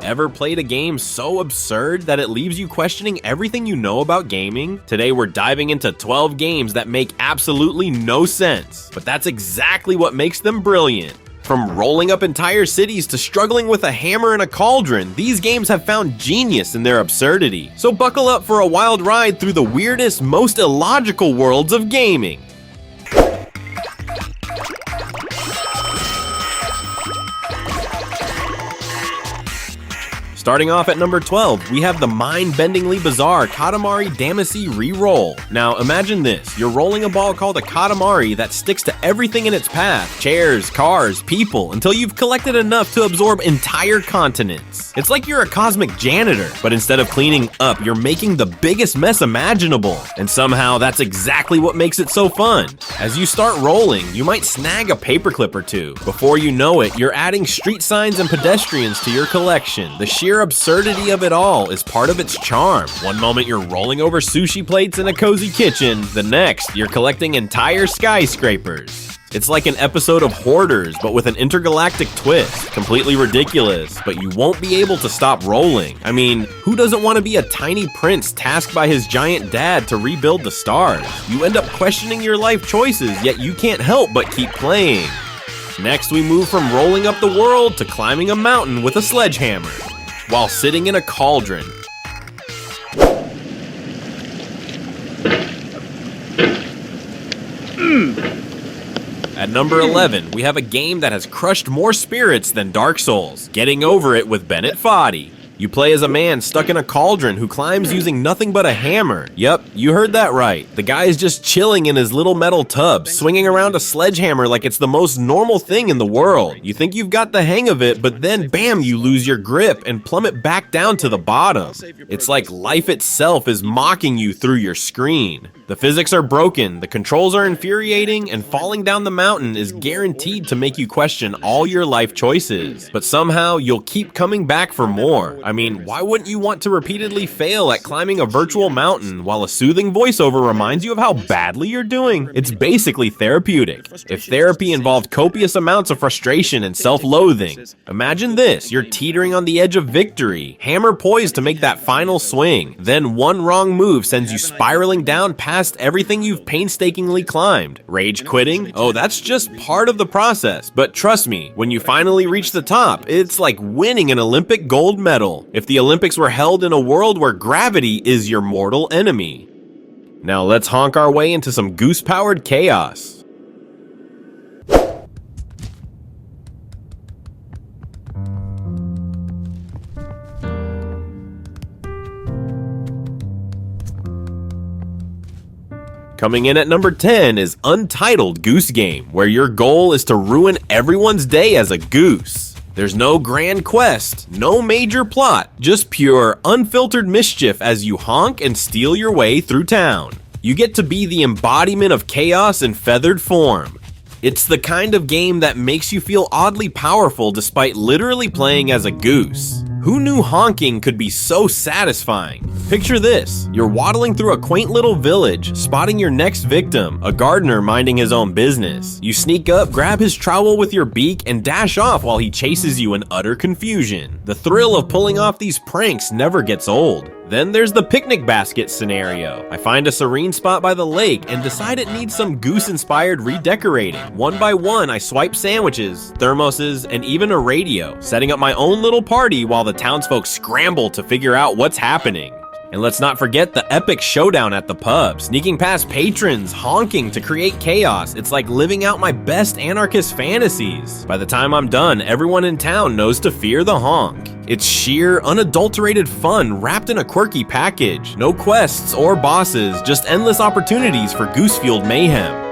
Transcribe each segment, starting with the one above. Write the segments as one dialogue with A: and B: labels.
A: Ever played a game so absurd that it leaves you questioning everything you know about gaming? Today we're diving into 12 games that make absolutely no sense, but that's exactly what makes them brilliant. From rolling up entire cities to struggling with a hammer and a cauldron, these games have found genius in their absurdity. So buckle up for a wild ride through the weirdest, most illogical worlds of gaming. Starting off at number 12, we have the mind-bendingly bizarre Katamari Damacy Reroll. Now imagine this, you're rolling a ball called a Katamari that sticks to everything in its path, chairs, cars, people, until you've collected enough to absorb entire continents. It's like you're a cosmic janitor, but instead of cleaning up, you're making the biggest mess imaginable. And somehow that's exactly what makes it so fun. As you start rolling, you might snag a paperclip or two. Before you know it, you're adding street signs and pedestrians to your collection. The sheer absurdity of it all is part of its charm. One moment you're rolling over sushi plates in a cozy kitchen, the next you're collecting entire skyscrapers. It's like an episode of Hoarders, but with an intergalactic twist. Completely ridiculous, but you won't be able to stop rolling. I mean, who doesn't want to be a tiny prince tasked by his giant dad to rebuild the stars? You end up questioning your life choices, yet you can't help but keep playing. Next, we move from rolling up the world to climbing a mountain with a sledgehammer while sitting in a cauldron. At number 11, we have a game that has crushed more spirits than Dark Souls, Getting Over It with Bennett Foddy. You play as a man stuck in a cauldron who climbs using nothing but a hammer. Yep, you heard that right. The guy is just chilling in his little metal tub, swinging around a sledgehammer like it's the most normal thing in the world. You think you've got the hang of it, but then bam, you lose your grip and plummet back down to the bottom. It's like life itself is mocking you through your screen. The physics are broken, the controls are infuriating, and falling down the mountain is guaranteed to make you question all your life choices. But somehow, you'll keep coming back for more. I mean, why wouldn't you want to repeatedly fail at climbing a virtual mountain while a soothing voiceover reminds you of how badly you're doing? It's basically therapeutic. If therapy involved copious amounts of frustration and self-loathing, imagine this, you're teetering on the edge of victory, hammer poised to make that final swing. Then one wrong move sends you spiraling down past everything you've painstakingly climbed. Rage quitting? Oh, that's just part of the process. But trust me, when you finally reach the top, it's like winning an Olympic gold medal. If the Olympics were held in a world where gravity is your mortal enemy. Now let's honk our way into some Goose-powered chaos. Coming in at number 10 is Untitled Goose Game, where your goal is to ruin everyone's day as a goose. There's no grand quest, no major plot, just pure, unfiltered mischief as you honk and steal your way through town. You get to be the embodiment of chaos in feathered form. It's the kind of game that makes you feel oddly powerful despite literally playing as a goose. Who knew honking could be so satisfying? Picture this, you're waddling through a quaint little village, spotting your next victim, a gardener minding his own business. You sneak up, grab his trowel with your beak, and dash off while he chases you in utter confusion. The thrill of pulling off these pranks never gets old. Then there's the picnic basket scenario. I find a serene spot by the lake and decide it needs some goose-inspired redecorating. One by one, I swipe sandwiches, thermoses, and even a radio, setting up my own little party while the townsfolk scramble to figure out what's happening. And let's not forget the epic showdown at the pub, sneaking past patrons, honking to create chaos. It's like living out my best anarchist fantasies. By the time I'm done, everyone in town knows to fear the honk. It's sheer, unadulterated fun wrapped in a quirky package. No quests or bosses, just endless opportunities for goose-fueled mayhem.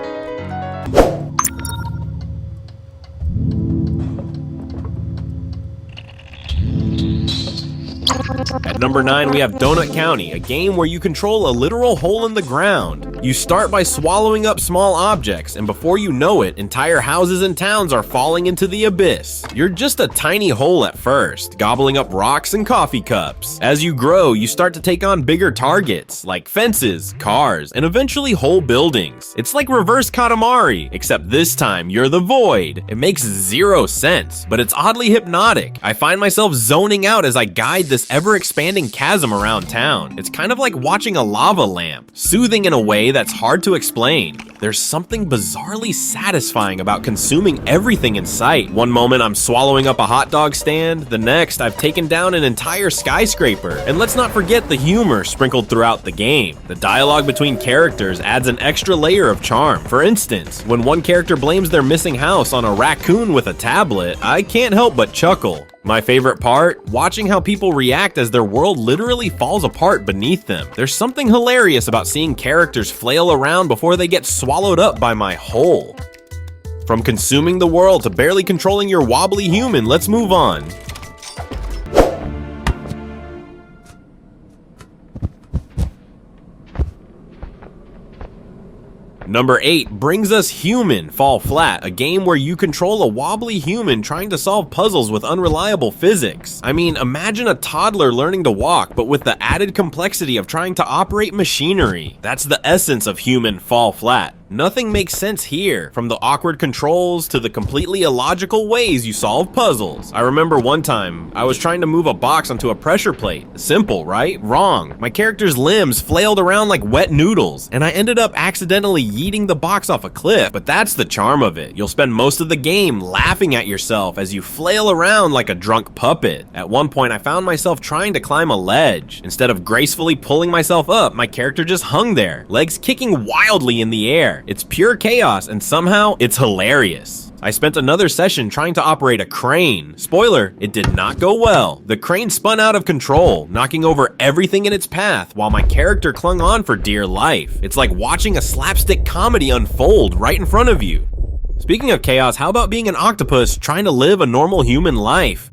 A: At number 9, we have Donut County, a game where you control a literal hole in the ground. You start by swallowing up small objects, and before you know it, entire houses and towns are falling into the abyss. You're just a tiny hole at first, gobbling up rocks and coffee cups. As you grow, you start to take on bigger targets, like fences, cars, and eventually whole buildings. It's like reverse Katamari, except this time you're the void. It makes zero sense, but it's oddly hypnotic. I find myself zoning out as I guide this ever-expanding chasm around town. It's kind of like watching a lava lamp, soothing in a way that's hard to explain. There's something bizarrely satisfying about consuming everything in sight. One moment I'm swallowing up a hot dog stand, the next I've taken down an entire skyscraper. And let's not forget the humor sprinkled throughout the game. The dialogue between characters adds an extra layer of charm. For instance, when one character blames their missing house on a raccoon with a tablet, I can't help but chuckle. My favorite part? Watching how people react as their world literally falls apart beneath them. There's something hilarious about seeing characters flail around before they get swallowed up by my hole. From consuming the world to barely controlling your wobbly human, let's move on. Number 8 brings us Human Fall Flat, a game where you control a wobbly human trying to solve puzzles with unreliable physics. I mean, imagine a toddler learning to walk, but with the added complexity of trying to operate machinery. That's the essence of Human Fall Flat. Nothing makes sense here, from the awkward controls to the completely illogical ways you solve puzzles. I remember one time, I was trying to move a box onto a pressure plate. Simple, right? Wrong. My character's limbs flailed around like wet noodles, and I ended up accidentally yeeting the box off a cliff. But that's the charm of it. You'll spend most of the game laughing at yourself as you flail around like a drunk puppet. At one point, I found myself trying to climb a ledge. Instead of gracefully pulling myself up, my character just hung there, legs kicking wildly in the air. It's pure chaos, and somehow it's hilarious. I spent another session trying to operate a crane. Spoiler, it did not go well. The crane spun out of control, knocking over everything in its path while my character clung on for dear life. It's like watching a slapstick comedy unfold right in front of you. Speaking of chaos, how about being an octopus trying to live a normal human life?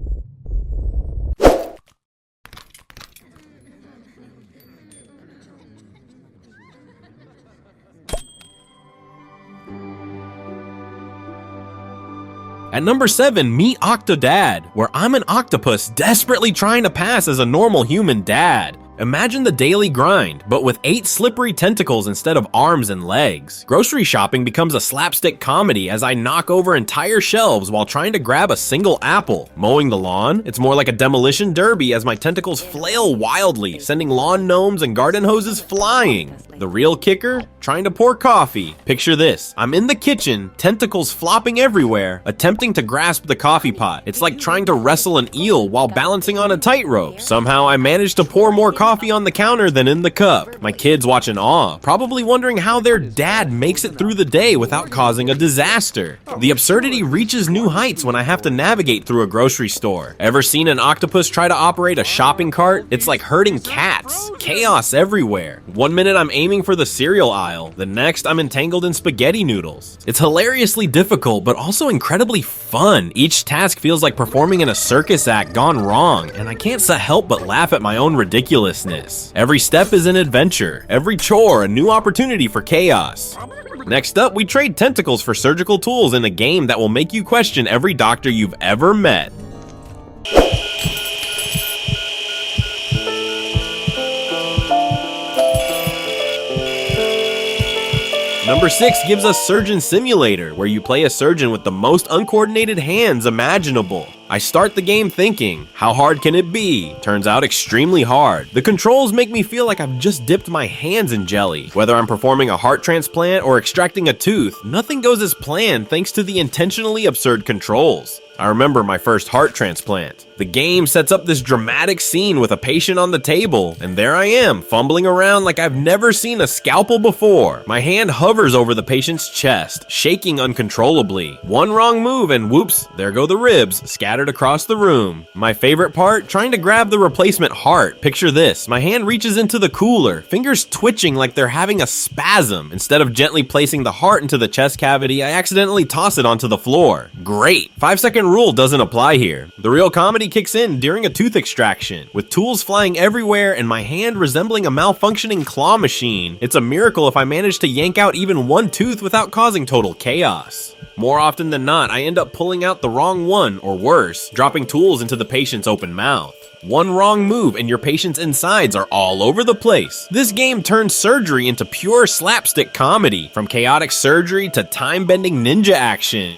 A: At number 7, meet Octodad, where I'm an octopus desperately trying to pass as a normal human dad. Imagine the daily grind, but with 8 slippery tentacles instead of arms and legs. Grocery shopping becomes a slapstick comedy as I knock over entire shelves while trying to grab a single apple. Mowing the lawn? It's more like a demolition derby as my tentacles flail wildly, sending lawn gnomes and garden hoses flying. The real kicker? Trying to pour coffee. Picture this. I'm in the kitchen, tentacles flopping everywhere, attempting to grasp the coffee pot. It's like trying to wrestle an eel while balancing on a tightrope. Somehow I managed to pour more coffee on the counter than in the cup. My kids watch in awe, probably wondering how their dad makes it through the day without causing a disaster. The absurdity reaches new heights when I have to navigate through a grocery store. Ever seen an octopus try to operate a shopping cart? It's like herding cats. Chaos everywhere. One minute I'm aiming for the cereal aisle, the next I'm entangled in spaghetti noodles. It's hilariously difficult, but also incredibly fun. Each task feels like performing in a circus act gone wrong, and I can't help but laugh at my own ridiculousness. Every step is an adventure, every chore a new opportunity for chaos. Next up, we trade tentacles for surgical tools in a game that will make you question every doctor you've ever met. Number 6 gives us Surgeon Simulator, where you play a surgeon with the most uncoordinated hands imaginable. I start the game thinking, how hard can it be? Turns out extremely hard. The controls make me feel like I've just dipped my hands in jelly. Whether I'm performing a heart transplant or extracting a tooth, nothing goes as planned thanks to the intentionally absurd controls. I remember my first heart transplant. The game sets up this dramatic scene with a patient on the table, and there I am, fumbling around like I've never seen a scalpel before. My hand hovers over the patient's chest, shaking uncontrollably. One wrong move and whoops, there go the ribs, scattered across the room. My favorite part? Trying to grab the replacement heart. Picture this, my hand reaches into the cooler, fingers twitching like they're having a spasm. Instead of gently placing the heart into the chest cavity, I accidentally toss it onto the floor. Great! 5-second rule doesn't apply here. The real comedy kicks in during a tooth extraction, with tools flying everywhere and my hand resembling a malfunctioning claw machine. It's a miracle if I manage to yank out even one tooth without causing total chaos. More often than not, I end up pulling out the wrong one, or worse, dropping tools into the patient's open mouth. One wrong move and your patient's insides are all over the place. This game turns surgery into pure slapstick comedy, from chaotic surgery to time-bending ninja action.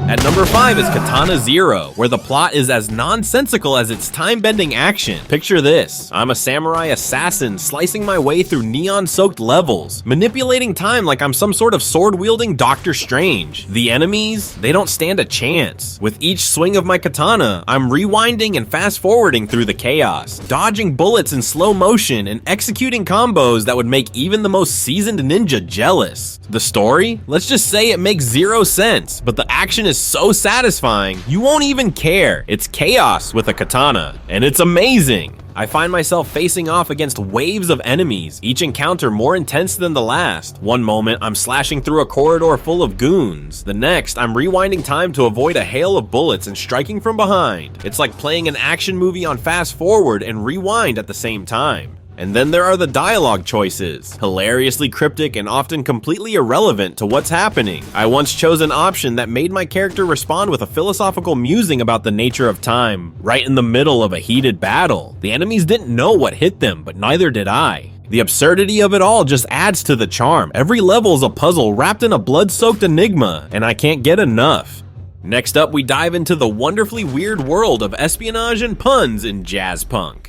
A: At number 5 is Katana ZERO, where the plot is as nonsensical as its time-bending action. Picture this: I'm a samurai assassin slicing my way through neon-soaked levels, manipulating time like I'm some sort of sword-wielding Doctor Strange. The enemies, they don't stand a chance. With each swing of my katana, I'm rewinding and fast-forwarding through the chaos, dodging bullets in slow motion and executing combos that would make even the most seasoned ninja jealous. The story? Let's just say it makes zero sense, but the action is so satisfying, you won't even care. It's chaos with a katana, and it's amazing. I find myself facing off against waves of enemies, each encounter more intense than the last. One moment, I'm slashing through a corridor full of goons. The next, I'm rewinding time to avoid a hail of bullets and striking from behind. It's like playing an action movie on fast forward and rewind at the same time. And then there are the dialogue choices, hilariously cryptic and often completely irrelevant to what's happening. I once chose an option that made my character respond with a philosophical musing about the nature of time, right in the middle of a heated battle. The enemies didn't know what hit them, but neither did I. The absurdity of it all just adds to the charm. Every level is a puzzle wrapped in a blood-soaked enigma, and I can't get enough. Next up, we dive into the wonderfully weird world of espionage and puns in Jazzpunk.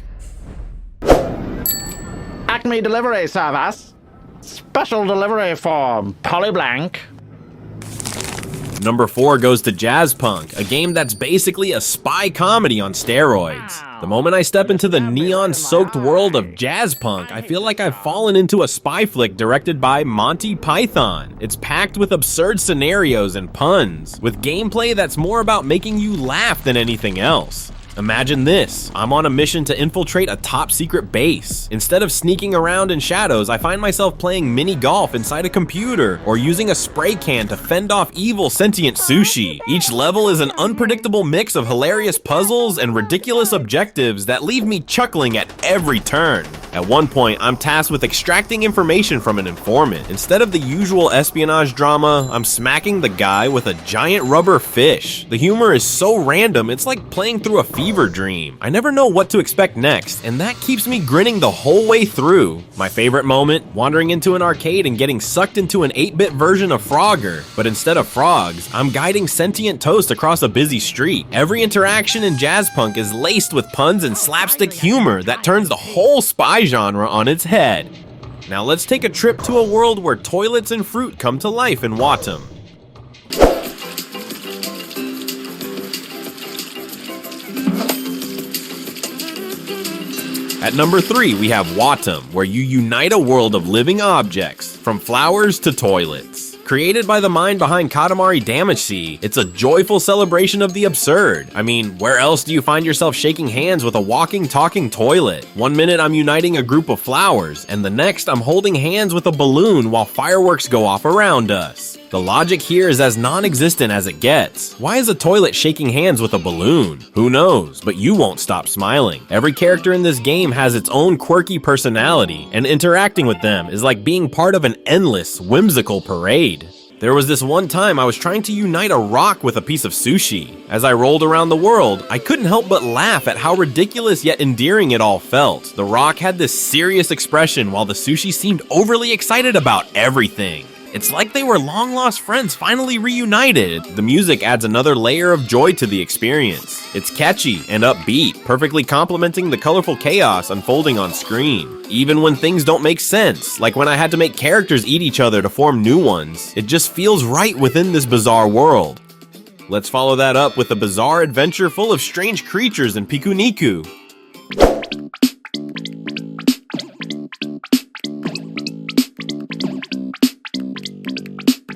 B: Acme Delivery Service. Special delivery for Polyblank.
A: Number 4 goes to Jazzpunk, a game that's basically a spy comedy on steroids. The moment I step into the neon-soaked world of Jazzpunk, I feel like I've fallen into a spy flick directed by Monty Python. It's packed with absurd scenarios and puns, with gameplay that's more about making you laugh than anything else. Imagine this: I'm on a mission to infiltrate a top-secret base. Instead of sneaking around in shadows, I find myself playing mini golf inside a computer, or using a spray can to fend off evil sentient sushi. Each level is an unpredictable mix of hilarious puzzles and ridiculous objectives that leave me chuckling at every turn. At one point, I'm tasked with extracting information from an informant. Instead of the usual espionage drama, I'm smacking the guy with a giant rubber fish. The humor is so random, it's like playing through a fever dream. I never know what to expect next, and that keeps me grinning the whole way through. My favorite moment? Wandering into an arcade and getting sucked into an 8-bit version of Frogger. But instead of frogs, I'm guiding sentient toast across a busy street. Every interaction in Jazzpunk is laced with puns and slapstick humor that turns the whole spy genre on its head. Now let's take a trip to a world where toilets and fruit come to life in Wattam. At number 3, we have Wattam, where you unite a world of living objects, from flowers to toilets. Created by the mind behind Katamari Damacy, it's a joyful celebration of the absurd. I mean, where else do you find yourself shaking hands with a walking, talking toilet? One minute I'm uniting a group of flowers, and the next I'm holding hands with a balloon while fireworks go off around us. The logic here is as non-existent as it gets. Why is a toilet shaking hands with a balloon? Who knows, but you won't stop smiling. Every character in this game has its own quirky personality, and interacting with them is like being part of an endless, whimsical parade. There was this one time I was trying to unite a rock with a piece of sushi. As I rolled around the world, I couldn't help but laugh at how ridiculous yet endearing it all felt. The rock had this serious expression while the sushi seemed overly excited about everything. It's like they were long-lost friends finally reunited. The music adds another layer of joy to the experience. It's catchy and upbeat, perfectly complementing the colorful chaos unfolding on screen. Even when things don't make sense, like when I had to make characters eat each other to form new ones, it just feels right within this bizarre world. Let's follow that up with a bizarre adventure full of strange creatures in Pikuniku.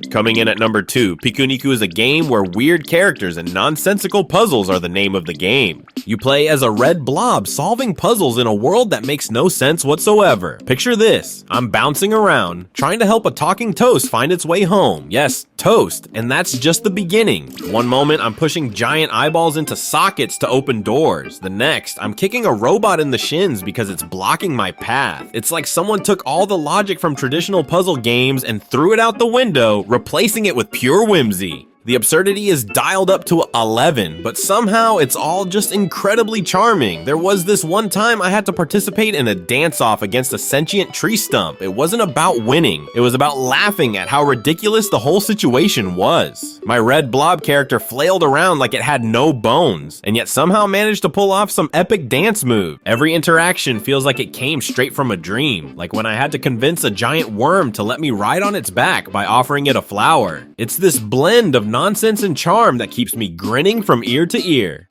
A: Coming in at number 2, Pikuniku is a game where weird characters and nonsensical puzzles are the name of the game. You play as a red blob solving puzzles in a world that makes no sense whatsoever. Picture this, I'm bouncing around, trying to help a talking toast find its way home. Yes, toast, and that's just the beginning. One moment I'm pushing giant eyeballs into sockets to open doors. The next, I'm kicking a robot in the shins because it's blocking my path. It's like someone took all the logic from traditional puzzle games and threw it out the window, replacing it with pure whimsy. The absurdity is dialed up to 11, but somehow it's all just incredibly charming. There was this one time I had to participate in a dance-off against a sentient tree stump. It wasn't about winning, it was about laughing at how ridiculous the whole situation was. My red blob character flailed around like it had no bones, and yet somehow managed to pull off some epic dance move. Every interaction feels like it came straight from a dream, like when I had to convince a giant worm to let me ride on its back by offering it a flower. It's this blend of nonsense and charm that keeps me grinning from ear to ear.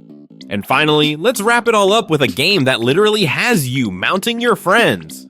A: And finally, let's wrap it all up with a game that literally has you mounting your friends.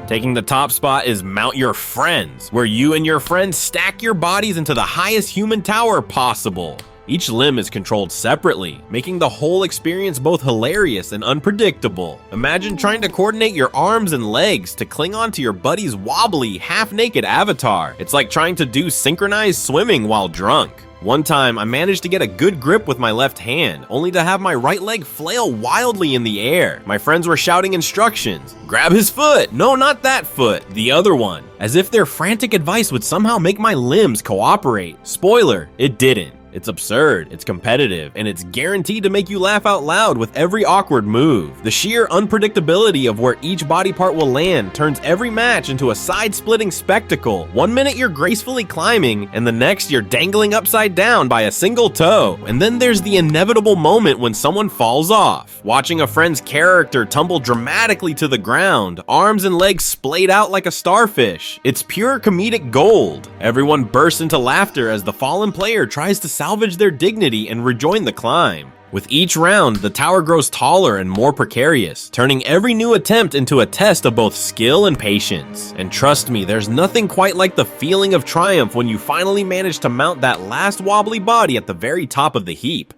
A: Taking the top spot is Mount Your Friends, where you and your friends stack your bodies into the highest human tower possible. Each limb is controlled separately, making the whole experience both hilarious and unpredictable. Imagine trying to coordinate your arms and legs to cling onto your buddy's wobbly, half-naked avatar. It's like trying to do synchronized swimming while drunk. One time, I managed to get a good grip with my left hand, only to have my right leg flail wildly in the air. My friends were shouting instructions. Grab his foot! No, not that foot, the other one. As if their frantic advice would somehow make my limbs cooperate. Spoiler, it didn't. It's absurd, it's competitive, and it's guaranteed to make you laugh out loud with every awkward move. The sheer unpredictability of where each body part will land turns every match into a side-splitting spectacle. One minute you're gracefully climbing, and the next you're dangling upside down by a single toe. And then there's the inevitable moment when someone falls off. Watching a friend's character tumble dramatically to the ground, arms and legs splayed out like a starfish. It's pure comedic gold. Everyone bursts into laughter as the fallen player tries to salvage their dignity and rejoin the climb. With each round, the tower grows taller and more precarious, turning every new attempt into a test of both skill and patience. And trust me, there's nothing quite like the feeling of triumph when you finally manage to mount that last wobbly body at the very top of the heap.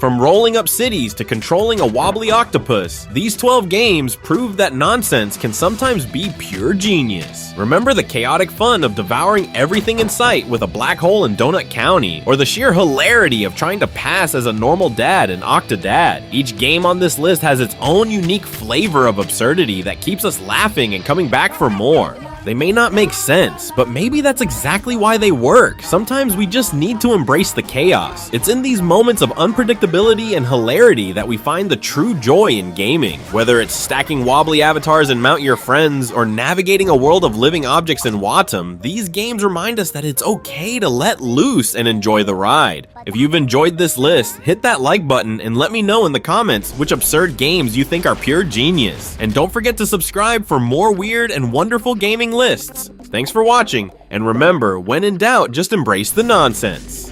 A: From rolling up cities to controlling a wobbly octopus, these 12 games prove that nonsense can sometimes be pure genius. Remember the chaotic fun of devouring everything in sight with a black hole in Donut County, or the sheer hilarity of trying to pass as a normal dad in Octodad. Each game on this list has its own unique flavor of absurdity that keeps us laughing and coming back for more. They may not make sense, but maybe that's exactly why they work. Sometimes we just need to embrace the chaos. It's in these moments of unpredictability and hilarity that we find the true joy in gaming. Whether it's stacking wobbly avatars in Mount Your Friends or navigating a world of living objects in Wattam, these games remind us that it's okay to let loose and enjoy the ride. If you've enjoyed this list, hit that like button and let me know in the comments which absurd games you think are pure genius. And don't forget to subscribe for more weird and wonderful gaming lists. Thanks for watching, and remember, when in doubt, just embrace the nonsense.